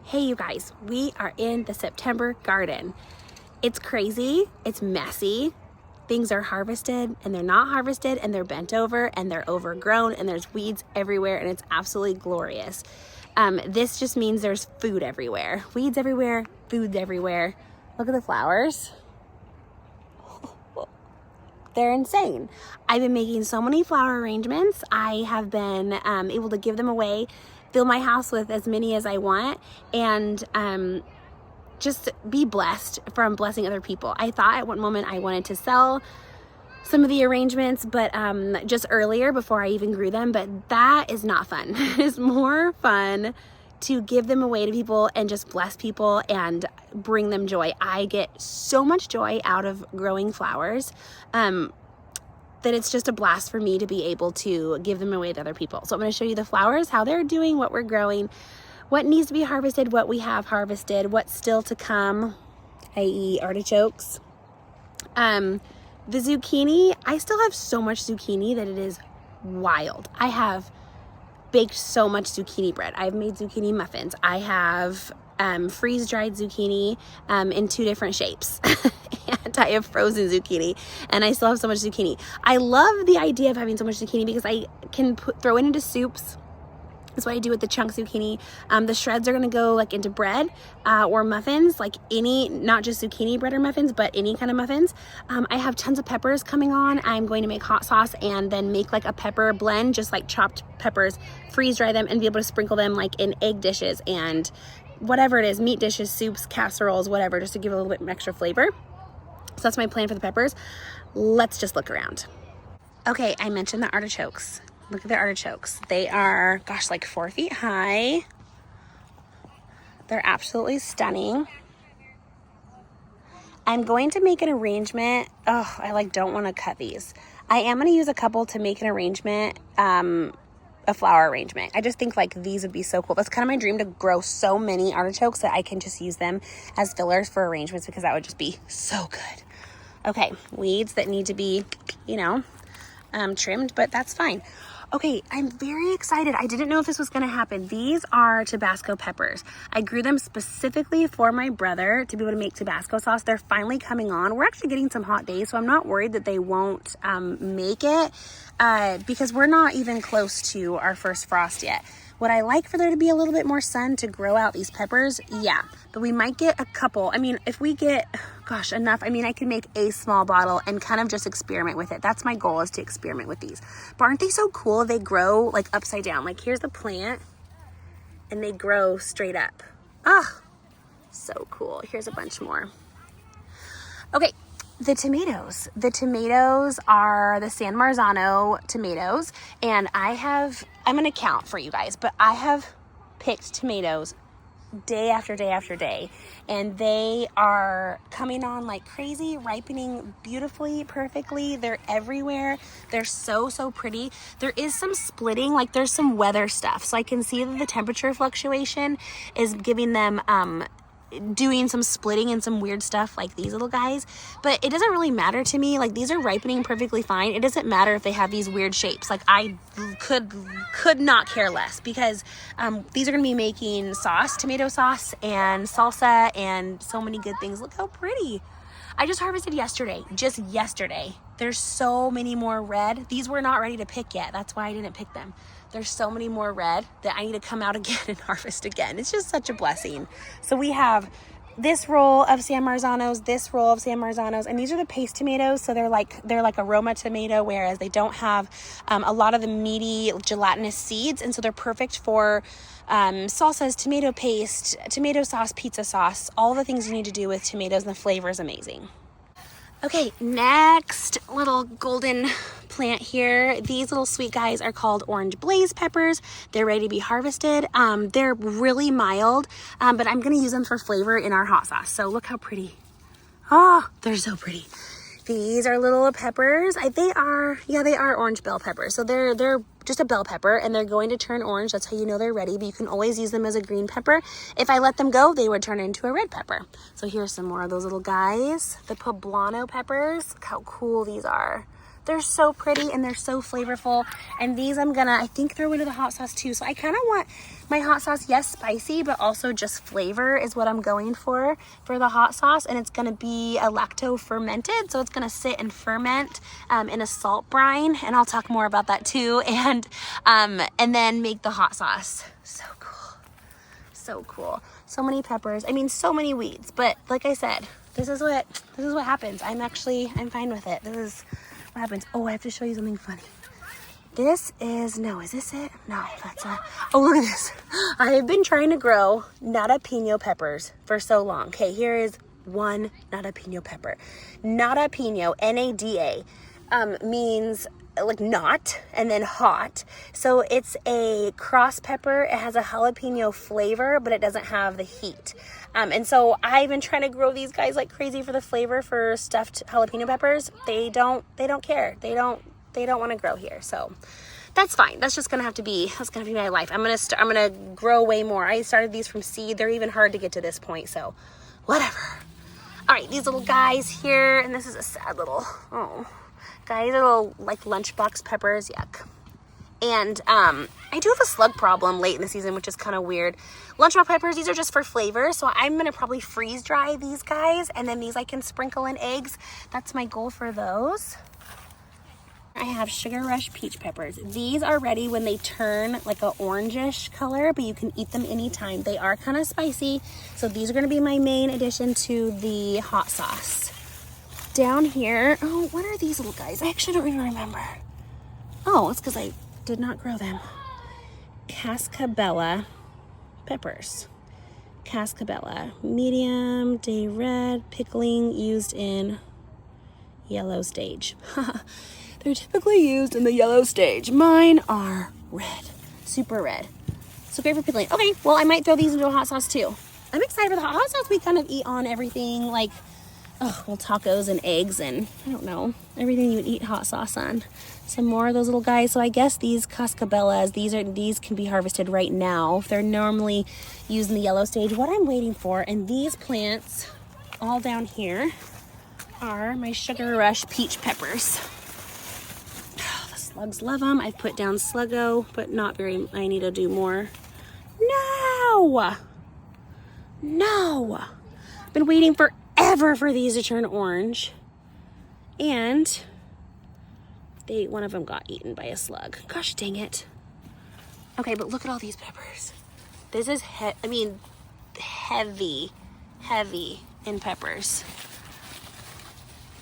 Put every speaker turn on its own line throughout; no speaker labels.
Hey you guys, we are in the September garden. It's crazy, it's messy. Things are harvested and they're not harvested and they're bent over and they're overgrown and there's weeds everywhere and it's absolutely glorious. This just means there's food everywhere. Weeds everywhere, food everywhere. Look at the flowers. They're insane. I've been making so many flower arrangements. I have been able to give them away, fill my house with as many as I want, and just be blessed from blessing other people. I thought at one moment I wanted to sell some of the arrangements, but just earlier before I even grew them, but that is not fun. It's more fun to give them away to people and just bless people and bring them joy. I get so much joy out of growing flowers that it's just a blast for me to be able to give them away to other people. So I'm going to show you the flowers, how they're doing, what we're growing, what needs to be harvested, what we have harvested, what's still to come, i.e. artichokes. The zucchini, I still have so much zucchini that it is wild. I have baked so much zucchini bread. I've made zucchini muffins. I have freeze-dried zucchini in 2 different shapes. And I have frozen zucchini, and I still have so much zucchini. I love the idea of having so much zucchini because I can throw it into soups. That's what I do with the chunk zucchini. The shreds are gonna go like into bread or muffins, like any, not just zucchini bread or muffins, but any kind of muffins. I have tons of peppers coming on. I'm going to make hot sauce and then make like a pepper blend, just like chopped peppers, freeze dry them and be able to sprinkle them like in egg dishes and whatever it is, meat dishes, soups, casseroles, whatever, just to give it a little bit extra flavor. So that's my plan for the peppers. Let's just look around. Okay, I mentioned the artichokes. Look at the artichokes. They are, gosh, like 4 feet high. They're absolutely stunning. I'm going to make an arrangement. Oh, I don't want to cut these. I am going to use a couple to make an arrangement, a flower arrangement. I just think like these would be so cool. That's kind of my dream, to grow so many artichokes that I can just use them as fillers for arrangements, because that would just be so good. Okay, weeds that need to be, trimmed, but that's fine. Okay, I'm very excited. I didn't know if this was gonna happen. These are Tabasco peppers. I grew them specifically for my brother to be able to make Tabasco sauce. They're finally coming on. We're actually getting some hot days, so I'm not worried that they won't make it because we're not even close to our first frost yet. Would I like for there to be a little bit more sun to grow out these peppers? Yeah, but we might get a couple. I mean, if we get, gosh, enough, I mean, I can make a small bottle and kind of just experiment with it. That's my goal, is to experiment with these. But aren't they so cool? They grow like upside down. Like here's the plant and they grow straight up. Ah, so cool. Here's a bunch more. Okay. The tomatoes. The tomatoes are the San Marzano tomatoes, and I'm gonna count for you guys, but I have picked tomatoes day after day after day, and they are coming on like crazy, ripening beautifully, perfectly. They're everywhere. They're so pretty. There is some splitting, like there's some weather stuff, so I can see that the temperature fluctuation is giving them doing some splitting and some weird stuff like these little guys, but it doesn't really matter to me. Like these are ripening perfectly fine. It doesn't matter if they have these weird shapes. Like I could not care less, because these are gonna be making sauce, tomato sauce and salsa and so many good things. Look how pretty. I just harvested yesterday, just yesterday. There's so many more red. These were not ready to pick yet. That's why I didn't pick them. There's so many more red that I need to come out again and harvest again. It's just such a blessing. So we have this roll of San Marzanos, this roll of San Marzanos, and these are the paste tomatoes. So they're like a Roma tomato, whereas they don't have a lot of the meaty gelatinous seeds, and so they're perfect for salsas, tomato paste, tomato sauce, pizza sauce, all the things you need to do with tomatoes, and the flavor is amazing. Okay, next little golden plant here. These little sweet guys are called orange blaze peppers. They're ready to be harvested. They're really mild, but I'm gonna use them for flavor in our hot sauce. So look how pretty. Oh, they're so pretty. These are little peppers. They are orange bell peppers. So they're just a bell pepper, and they're going to turn orange. That's how you know they're ready, but you can always use them as a green pepper. If I let them go, they would turn into a red pepper. So here's some more of those little guys. The poblano peppers. Look how cool these are. They're so pretty and they're so flavorful. And these I'm gonna, I think, throw into the hot sauce too. So I kind of want my hot sauce, yes, spicy, but also just flavor is what I'm going for the hot sauce. And it's gonna be a lacto fermented. So it's gonna sit and ferment in a salt brine. And I'll talk more about that too. And then make the hot sauce. So cool. So cool. So many peppers. I mean, so many weeds. But like I said, this is what happens. I'm fine with it. This is what happens. Oh, I have to show you something funny. This is, no, is this it? No, that's not. Oh, look at this. I have been trying to grow jalapeno peppers for so long. Okay, here is one jalapeno pepper. Jalapeno, N-A-D-A, means like not and then hot. So it's a cross pepper. It has a jalapeno flavor, but it doesn't have the heat. And so I've been trying to grow these guys like crazy for the flavor for stuffed jalapeno peppers. They don't care. They don't want to grow here. So that's fine. That's gonna be my life. I'm gonna grow way more. I started these from seed. They're even hard to get to this point. So whatever. All right, these little guys here, and this is a sad little, guys, little like lunchbox peppers, yuck. And I do have a slug problem late in the season, which is kind of weird. Lunchbox peppers, these are just for flavor, so I'm gonna probably freeze dry these guys, and then these I can sprinkle in eggs. That's my goal for those. I have Sugar Rush peach peppers. These are ready when they turn like a orangish color, but you can eat them anytime. They are kind of spicy, so these are gonna be my main addition to the hot sauce. Down here, oh, what are these little guys? I actually don't even remember. Oh, it's because I did not grow them. Cascabella peppers. Cascabella, medium, day red, pickling, used in yellow stage. They're typically used in the yellow stage. Mine are red, super red. So great for pickling. Okay, well, I might throw these into a hot sauce too. I'm excited for the hot sauce. We kind of eat on everything, like, tacos and eggs and I don't know, everything you would eat hot sauce on. Some more of those little guys. So I guess these cascabellas, these can be harvested right now. They're normally used in the yellow stage. What I'm waiting for, and these plants all down here are my Sugar Rush peach peppers. The slugs love them. I've put down sluggo, but not very, I need to do more. No! I've been waiting forever for these to turn orange. And one of them got eaten by a slug. Gosh dang it. Okay, but look at all these peppers. This is, heavy in peppers.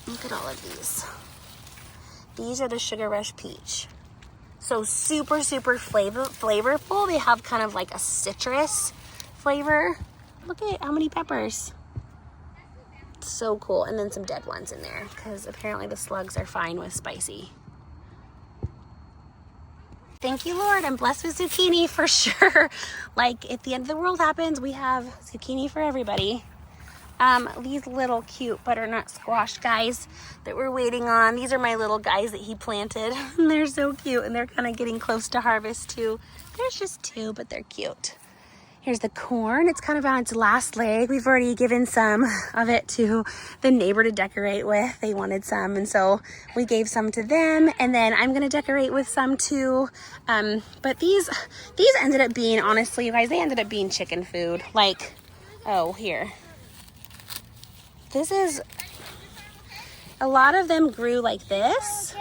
Look at all of these. These are the Sugar Rush peach. So super, super flavorful. They have kind of like a citrus flavor. Look at how many peppers. So cool. And then some dead ones in there because apparently the slugs are fine with spicy. Thank you, Lord. I'm blessed with zucchini for sure. Like, if the end of the world happens, we have zucchini for everybody. These little cute butternut squash guys that we're waiting on. These are my little guys that he planted. And they're so cute, and they're kind of getting close to harvest too. There's just two, but they're cute. Here's the corn. It's kind of on its last leg. We've already given some of it to the neighbor to decorate with. They wanted some, and so we gave some to them. And then I'm gonna decorate with some too. But these ended up being, honestly, you guys, they ended up being chicken food. Like, oh, here. This is, a lot of them grew like this,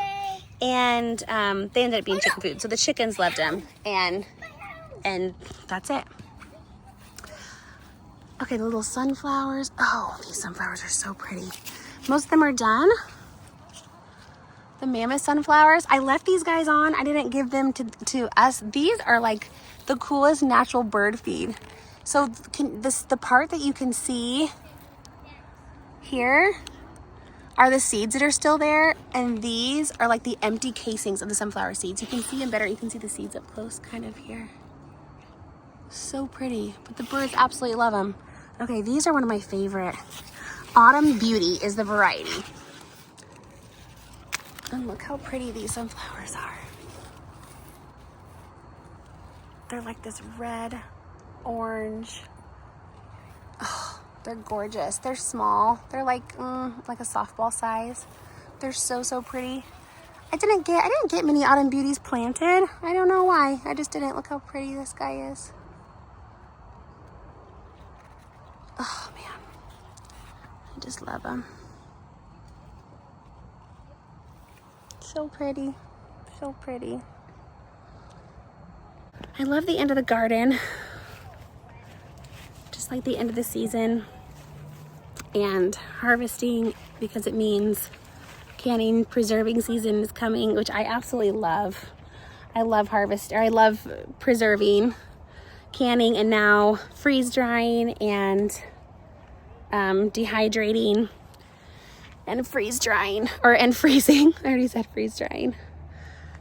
and they ended up being chicken food. So the chickens loved them, and that's it. Okay, the little sunflowers. Oh, these sunflowers are so pretty. Most of them are done. The mammoth sunflowers, I left these guys on. I didn't give them to us. These are like the coolest natural bird feed. So the part that you can see here are the seeds that are still there, and these are like the empty casings of the sunflower seeds. You can see them better. You can see the seeds up close kind of here. So pretty, but the birds absolutely love them. Okay, these are one of my favorite. Autumn Beauty is the variety. And look how pretty these sunflowers are. They're like this red, orange. Oh, they're gorgeous. They're small. They're like a softball size. They're so, so pretty. I didn't get many autumn beauties planted. I don't know why. I just didn't. Look how pretty this guy is. Oh man, I just love him. So pretty, so pretty. I love the end of the garden, just like the end of the season, and harvesting, because it means canning, preserving season is coming, which I absolutely love. I love I love preserving, canning, and now freeze drying and dehydrating and freeze drying, and freezing. I already said freeze drying.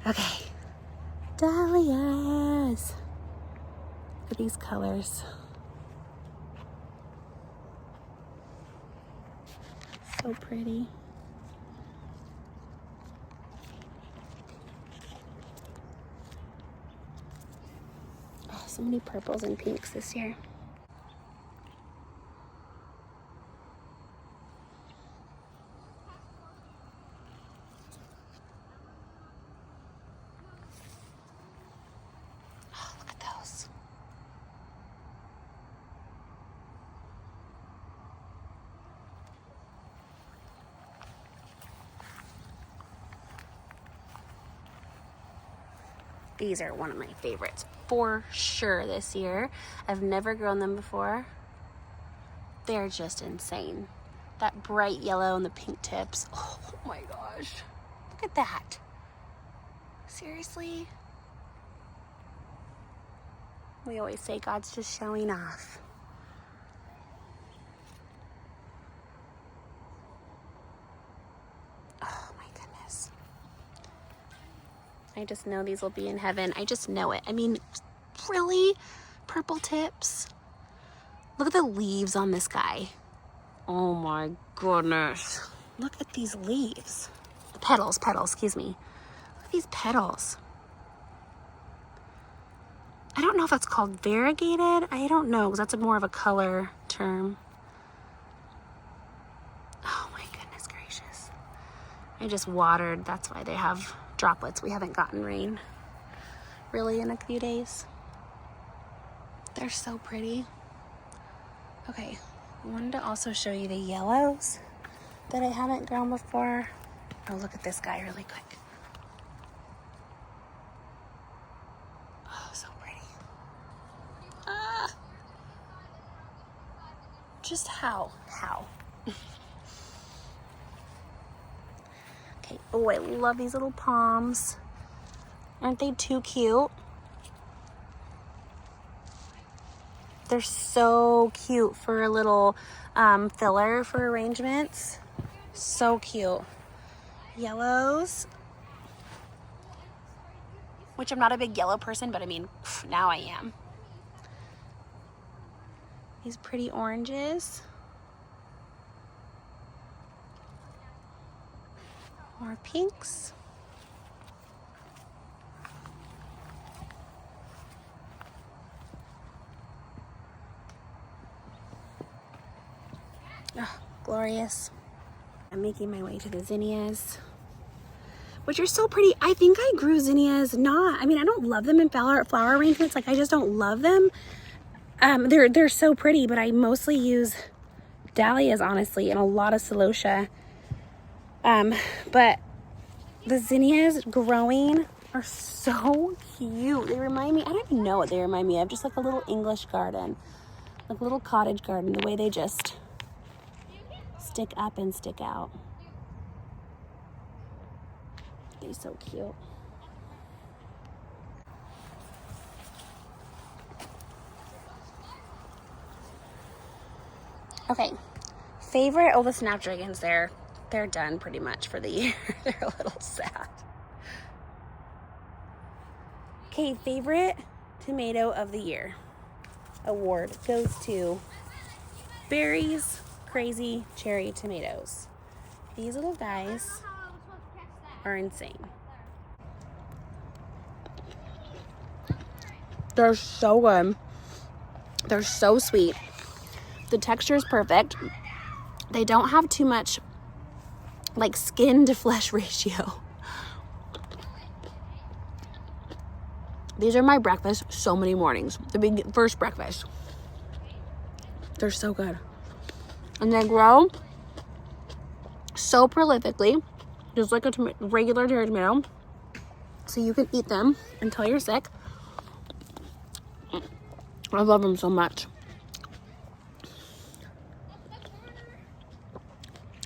Okay, dahlias. Look at these colors. So pretty. Oh, so many purples and pinks this year. Oh, look at those. These are one of my favorites for sure this year. I've never grown them before. They're just insane. That bright yellow and the pink tips. Oh my gosh. Look at that. Seriously? We always say God's just showing off. Oh my goodness. I just know these will be in heaven. I just know it. I mean, really? Purple tips? Look at the leaves on this guy. Oh my goodness. Look at these leaves. Petals, excuse me. Look at these petals. I don't know if that's called variegated. I don't know, because that's more of a color term. Oh my goodness gracious. I just watered. That's why they have droplets. We haven't gotten rain really in a few days. They're so pretty. Okay, I wanted to also show you the yellows that I haven't grown before. Oh, look at this guy really quick. Oh, so pretty. Ah! Just how? Okay, oh, I love these little palms. Aren't they too cute? They're so cute for a little filler for arrangements. So cute. Yellows, which I'm not a big yellow person, but I mean, now I am. These pretty oranges. More pinks. Oh, glorious. I'm making my way to the zinnias, which are so pretty. I think I grew zinnias I don't love them in flower arrangements. Like, I just don't love them. They're so pretty, but I mostly use dahlias, honestly, and a lot of celosia. But the zinnias growing are so cute. They remind me, I don't even know what they remind me of, just like a little English garden, like a little cottage garden, the way they just stick up and stick out. They're so cute. Okay, favorite, the snapdragons, they're done pretty much for the year. They're a little sad. Okay, favorite tomato of the year award goes to Berry's Crazy Cherry Tomatoes. These little guys are insane. They're so good. They're so sweet. The texture is perfect. They don't have too much like skin to flesh ratio. These are my breakfast so many mornings. The first breakfast. They're so good. And they grow so prolifically, just like a regular cherry tomato. So you can eat them until you're sick. I love them so much.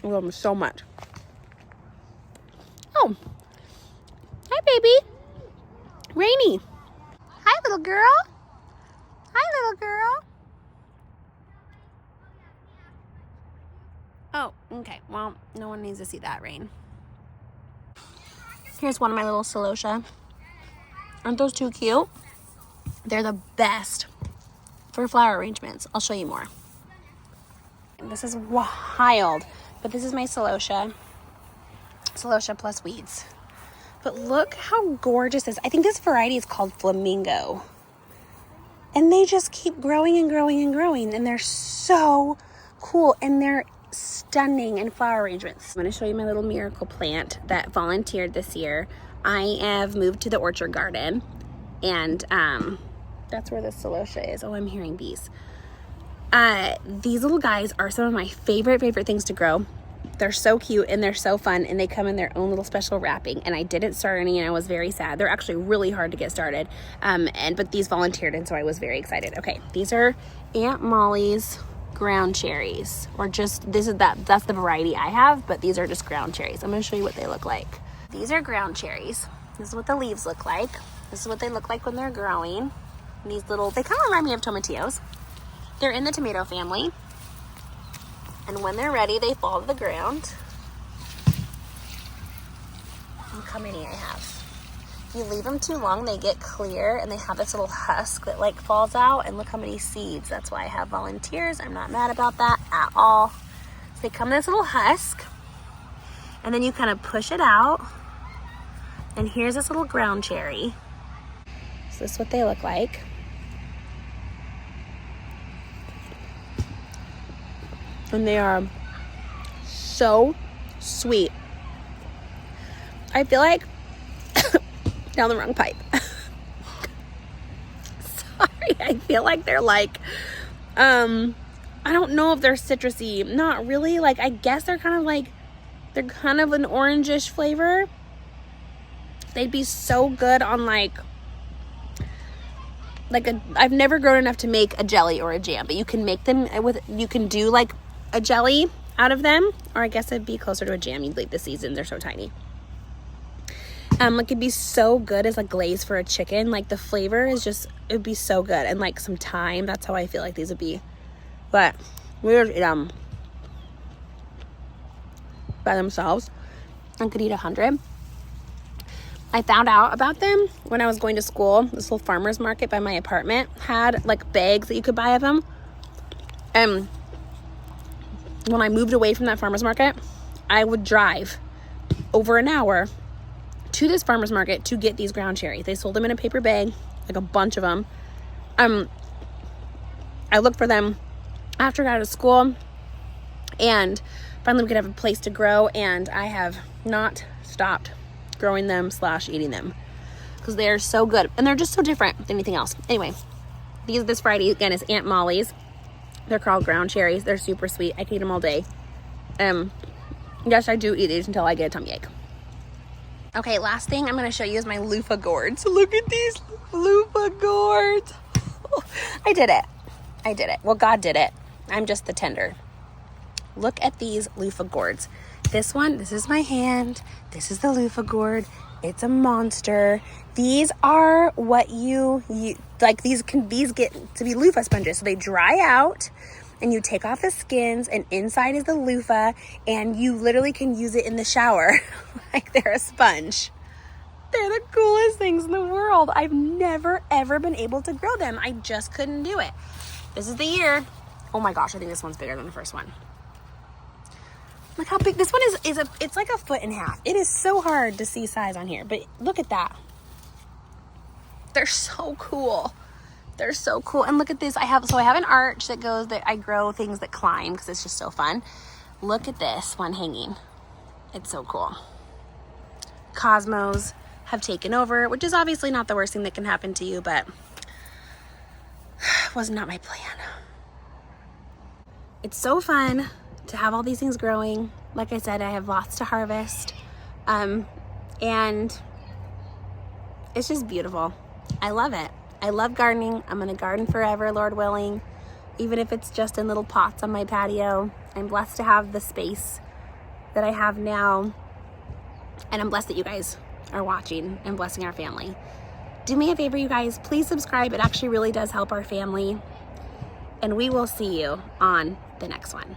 I love them so much. Oh, hi, baby. Rainy. Hi, little girl. Hi, little girl. Oh, okay. Well, no one needs to see that, Rain. Here's one of my little celosia. Aren't those too cute? They're the best for flower arrangements. I'll show you more. This is wild, but this is my celosia. Celosia plus weeds. But look how gorgeous this is. I think this variety is called Flamingo. And they just keep growing and growing and growing. And they're so cool. And they're stunning in flower arrangements. I'm going to show you my little miracle plant that volunteered this year. I have moved to the orchard garden. And that's where the celosia is. Oh, I'm hearing bees. These little guys are some of my favorite things to grow. They're so cute and they're so fun, and they come in their own little special wrapping, and I didn't start any and I was very sad. They're actually really hard to get started, but these volunteered, and so I was very excited. Okay, these are Aunt Molly's ground cherries, or just that's the variety I have, but these are just ground cherries. I'm going to show you what they look like. These are ground cherries. This is what the leaves look like. This is what they look like when they're growing. And they kind of remind me of tomatillos. They're in the tomato family. And when they're ready, they fall to the ground. Look how many I have. If you leave them too long, they get clear and they have this little husk that like falls out. And look how many seeds. That's why I have volunteers. I'm not mad about that at all. So they come in this little husk. And then you kind of push it out. And here's this little ground cherry. So this is what they look like. And they are so sweet. I feel like down the wrong pipe. Sorry, I feel like they're like, I don't know if they're citrusy. Not really. Like, I guess they're kind of an orangish flavor. They'd be so good on I've never grown enough to make a jelly or a jam, but you can make them you can do like a jelly out of them, or I guess it'd be closer to a jam. You'd leave the season. They're so tiny. It'd be so good as a glaze for a chicken. Like, the flavor is just, it'd be so good. And like some thyme, that's how I feel like these would be. But we would eat them by themselves. I could eat 100. I found out about them when I was going to school. This little farmer's market by my apartment had like bags that you could buy of them. And when I moved away from that farmer's market, I would drive over an hour to this farmer's market to get these ground cherries. They sold them in a paper bag, like a bunch of them. I looked for them after I got out of school, and finally we could have a place to grow, and I have not stopped growing them / eating them because they are so good, and they're just so different than anything else. Anyway, this variety again is Aunt Molly's. They're called ground cherries. They're super sweet. I can eat them all day. Yes, I do eat these until I get a tummy ache. Okay, last thing I'm going to show you is my Lofah gourds. Look at these Lofah gourds. I did it. Well, God did it. I'm just the tender. Look at these Lofah gourds. This is my hand. This is the Lofah gourd. It's a monster. These are what you like. These get to be loofah sponges. So they dry out and you take off the skins, and inside is the loofah, and you literally can use it in the shower like they're a sponge. They're the coolest things in the world. I've never ever been able to grow them. I just couldn't do it. This is the year. Oh my gosh, I think this one's bigger than the first one. Look how big this one is. It's like 1.5 feet. It is so hard to see size on here, but look at that. They're so cool. They're so cool. And look at this. I have an arch that I grow things that climb because it's just so fun. Look at this one hanging. It's so cool. Cosmos. have taken over, which is obviously not the worst thing that can happen to you, but was not my plan. It's so fun to have all these things growing. Like I said, I have lots to harvest, and it's just beautiful. I love it. I love gardening. I'm gonna garden forever, Lord willing, even if it's just in little pots on my patio. I'm blessed to have the space that I have now, and I'm blessed that you guys are watching and blessing our family. Do me a favor, you guys, please subscribe. It actually really does help our family, and we will see you on the next one.